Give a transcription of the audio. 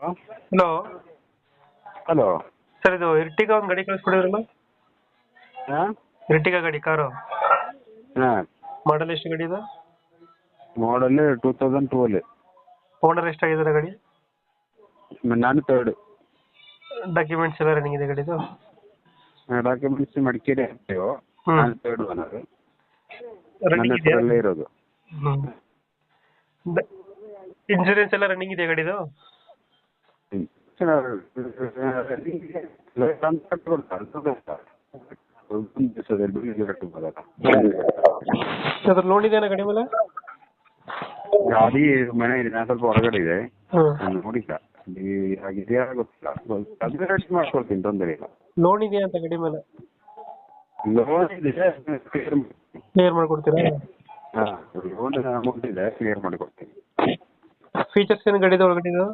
Hello hello. Sir, ಇದು ಇರ್ಟಿಗಾ ಒಂದು ಗಾಡಿ ಕಳಿಸ್ಕೊಡಿದ್ರಲ್ಲ. ಹಾಂ ಇರ್ಟಿಗಾ ಗಾಡಿ ಕಾರು ಹಾಂ ಮಾಡಲ್ ಎಷ್ಟು ಗಾಡಿ ಇದು? ಮಾಡಲ್ 2012. ಓನರ್ ಎಷ್ಟಾಗಿದ್ದಾರೆ ಗಾಡಿ? ನಾನು ಥರ್ಡ್. ಡಾಕ್ಯುಮೆಂಟ್ಸ್ ಎಲ್ಲ ರನ್ನಿಂಗ್ ಇದೆ ಗಾಡಿದು? ಡಾಕ್ಯುಮೆಂಟ್ಸ್ ಮಡಿಕೇರಿ ಆಗ್ತೇವೆ. ಹ್ಮ್. ನಾನು ಥರ್ಡ್ ಓನರ್. ನನ್ನ ರನ್ನಿಂಗ್ ಇದೆಯಾ? ಹೆಸರಲ್ಲೇ ಇರೋದು. ಇನ್ಸೂರೆನ್ಸ್ ಎಲ್ಲ ರನ್ನಿಂಗ್ ಇದೆಯಾ ಗಾಡಿದು? ಅದ್ರ ಲೋನ್ ಇದೆಯಾ ಗಾಡಿ ಮೇಲೆ? ಗಾಡಿ ಮನೆ ಇದೆ, ನಾನು ಸ್ವಲ್ಪ ಹೊರಗಡೆ ಇದೆ. ಹ್ಮ್. ನಾನು ನೋಡಿಲ್ಲ ಆಗಿದೆಯಾ ಗೊತ್ತಿಲ್ಲ. ಅದು ರೆಡಿ ಮಾಡ್ಕೊಳ್ತೀನಿ, ತೊಂದರೆ ಇಲ್ಲ. ಲೋನ್ ಇದೆಯಾ ಅಂತ ಗಾಡಿ ಮೇಲೆ? ಲೋನ್ ಇದೆ, ಕ್ಲಿಯರ್ ಮಾಡ್ಕೊಡ್ತೀರಾ? ಹಾಂ, ಲೋನ್ ಅಮೌಂಟ್ ಇದೆ, ಕ್ಲಿಯರ್ ಮಾಡಿಕೊಡ್ತೀನಿ. ಫೀಚರ್ಸ್ ಏನು ಗಾಡಿದು ಒಳಗಡೆ ಇದು?